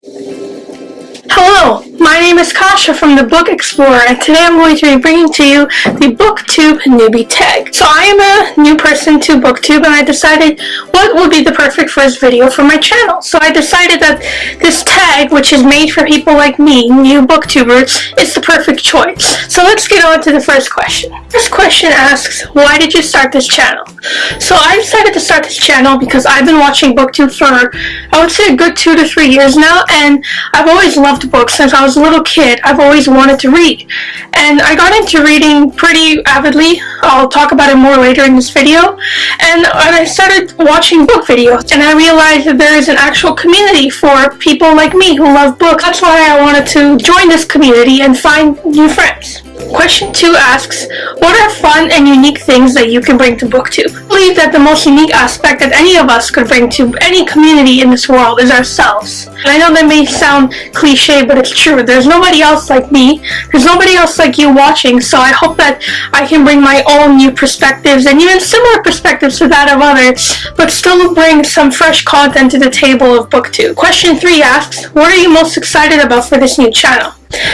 Hello, my name is Kasia from the Book Explorer, and today I'm going to be bringing to you the Booktube Newbie Tag. So I am a new person to Booktube, and I decided what would be the perfect first video for my channel. So I decided that this tag, which is made for people like me, new Booktubers, is the perfect choice. So let's get on to the first question. First question asks, why did you start this channel? So I decided to start this channel because I've been watching Booktube for, I would say, a good 2 to 3 years now, and I've always loved books. Since I was a little kid, I've always wanted to read, and I got into reading pretty avidly. I'll talk about it more later in this video. And I started watching book videos, and I realized that there is an actual community for people like me who love books. That's why I wanted to join this community and find new friends. Question 2 asks, what are fun and unique things that you can bring to Booktube? I believe that the most unique aspect that any of us could bring to any community in this world is ourselves. And I know that may sound cliche, but it's true. There's nobody else like me. There's nobody else like you watching, so I hope that I can bring my own new perspectives and even similar perspectives to that of others, but still bring some fresh content to the table of Booktube. Question 3 asks, what are you most excited about for this new channel?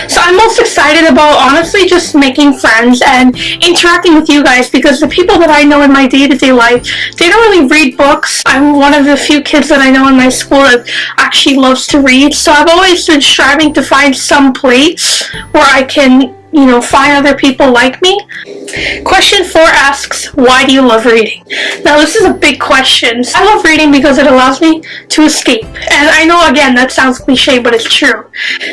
So I'm most excited about, honestly, just making friends and interacting with you guys, because the people that I know in my day-to-day life, they don't really read books. I'm one of the few kids that I know in my school that actually loves to read, so I've always been striving to find some place where I can, find other people like me. Question 4 asks, why do you love reading? Now, this is a big question. I love reading because it allows me to escape. And I know, again, that sounds cliche, but it's true.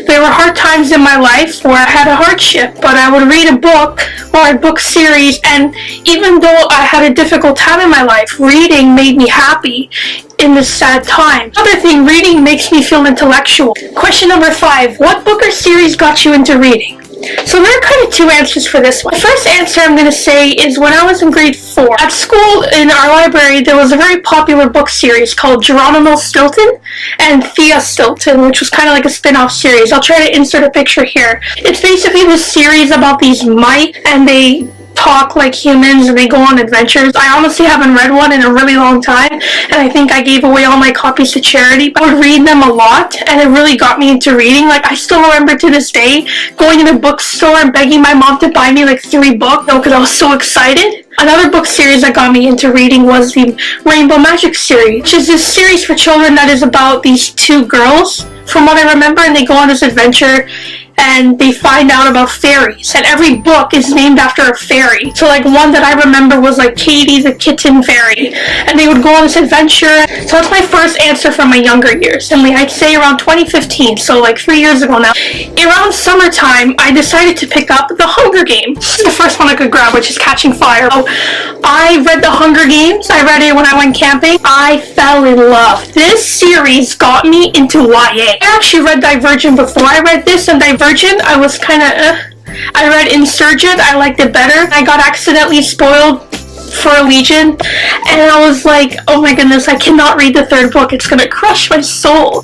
There were hard times in my life where I had a hardship, but I would read a book or a book series, and even though I had a difficult time in my life, reading made me happy in this sad time. Another thing, reading makes me feel intellectual. Question number 5, what book or series got you into reading? So there are kind of 2 answers for this one. The first answer I'm going to say is when I was in grade 4. At school, in our library, there was a very popular book series called Geronimo Stilton and Thea Stilton, which was kind of like a spin-off series. I'll try to insert a picture here. It's basically this series about these mice, and they talk like humans and they go on adventures. I honestly haven't read one in a really long time, and I think I gave away all my copies to charity. I would read them a lot, and it really got me into reading. Like, I still remember to this day going to the bookstore and begging my mom to buy me like 3 books because I was so excited. Another book series that got me into reading was the Rainbow Magic series, which is this series for children that is about these 2 girls, from what I remember, and they go on this adventure and they find out about fairies, and every book is named after a fairy. So like one that I remember was like Katie the Kitten Fairy, and they would go on this adventure. So that's my first answer from my younger years, and I'd say around 2015, so like 3 years ago now. Around summertime, I decided to pick up The Hunger Games. This is the first one I could grab, which is Catching Fire. So I read The Hunger Games. I read it when I went camping. I fell in love. This series got me into YA. I actually read Divergent before I read this, and Divergent, I was kind of, I read Insurgent, I liked it better. I got accidentally spoiled for Legion, and I was like, oh my goodness, I cannot read the 3rd book, it's gonna crush my soul.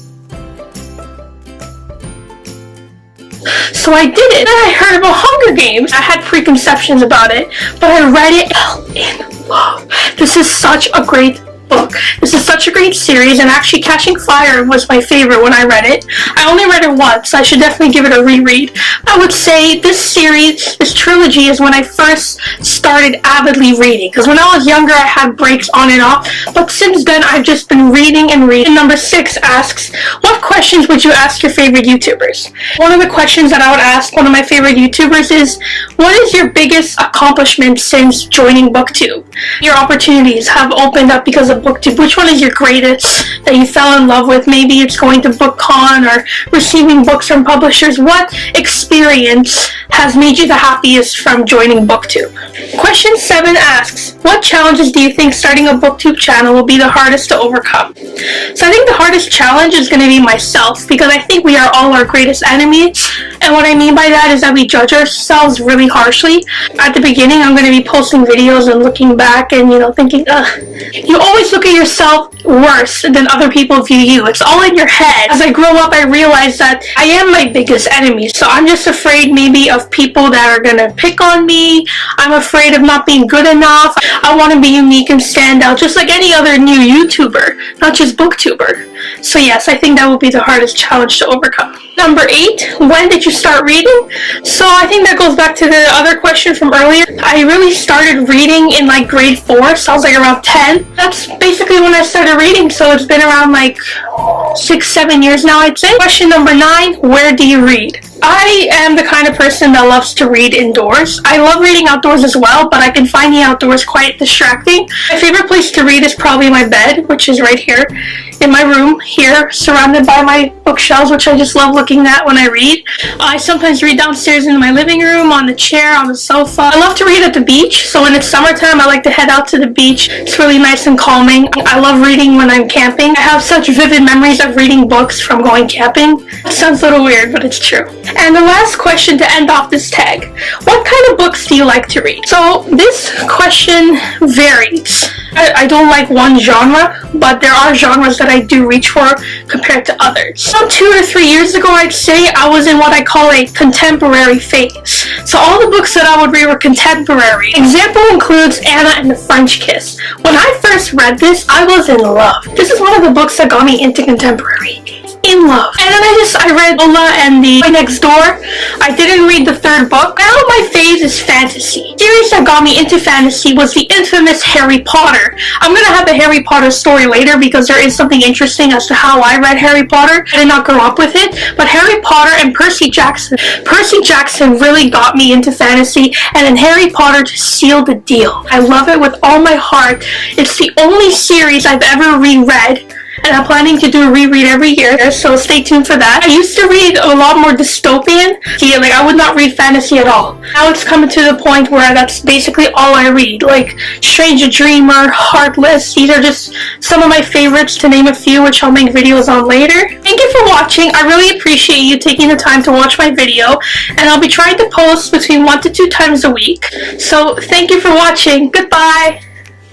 So I did it, and I heard about Hunger Games. I had preconceptions about it, but I read it, fell in love. This is such a great book. This is such a great series, and actually Catching Fire was my favorite when I read it. I only read it once. I should definitely give it a reread. I would say this series, this trilogy, is when I first started avidly reading, because when I was younger I had breaks on and off, but since then I've just been reading and reading. Number 6 asks, what questions would you ask your favorite YouTubers? One of the questions that I would ask one of my favorite YouTubers is, what is your biggest accomplishment since joining Booktube? Your opportunities have opened up because of Booktube. Which one is your greatest that you fell in love with? Maybe it's going to BookCon or receiving books from publishers. What experience has made you the happiest from joining Booktube? Question 7 asks, what challenges do you think starting a Booktube channel will be the hardest to overcome? So I think the hardest challenge is going to be myself, because I think we are all our greatest enemies, and what I mean by that is that we judge ourselves really harshly. At the beginning, I'm going to be posting videos and looking back and, thinking, ugh. You always look at yourself worse than other people view you. It's all in your head. As I grow up, I realized that I am my biggest enemy, so I'm just afraid maybe of people that are going to pick on me. I'm afraid of not being good enough. I want to be unique and stand out, just like any other new YouTuber, not just Booktuber. So yes, I think that would be the hardest challenge to overcome. Number 8, when did you start reading? So I think that goes back to the other question from earlier. I really started reading in like grade 4, so I was like around 10. That's basically when I started reading, so it's been around like 6-7 years now, I'd say. Question number 9, where do you read? I am the kind of person that loves to read indoors. I love reading outdoors as well, but I can find the outdoors quite distracting. My favorite place to read is probably my bed, which is right here in my room here, surrounded by my bookshelves, which I just love looking at when I read. I sometimes read downstairs in my living room, on the chair, on the sofa. I love to read at the beach, so when it's summertime, I like to head out to the beach. It's really nice and calming. I love reading when I'm camping. I have such vivid memories of reading books from going camping. It sounds a little weird, but it's true. And the last question to end off this tag, what kind of books do you like to read? So this question varies. I don't like one genre, but there are genres that I do reach for compared to others. About 2 or 3 years ago, I'd say I was in what I call a contemporary phase. So all the books that I would read were contemporary. Example includes Anna and the French Kiss. When I first read this, I was in love. This is one of the books that got me into contemporary. In love. And then I read Ola and the Boy Next Door. I didn't read the 3rd book. Now my phase is fantasy. The series that got me into fantasy was the infamous Harry Potter. I'm gonna have a Harry Potter story later because there is something interesting as to how I read Harry Potter. I did not grow up with it, but Harry Potter and Percy Jackson. Percy Jackson really got me into fantasy, and then Harry Potter just sealed the deal. I love it with all my heart. It's the only series I've ever reread, and I'm planning to do a reread every year, so stay tuned for that. I used to read a lot more dystopian. Like, I would not read fantasy at all. Now it's coming to the point where that's basically all I read. Like, Strange a Dreamer, Heartless. These are just some of my favorites, to name a few, which I'll make videos on later. Thank you for watching. I really appreciate you taking the time to watch my video, and I'll be trying to post between 1 to 2 times a week. So, thank you for watching. Goodbye!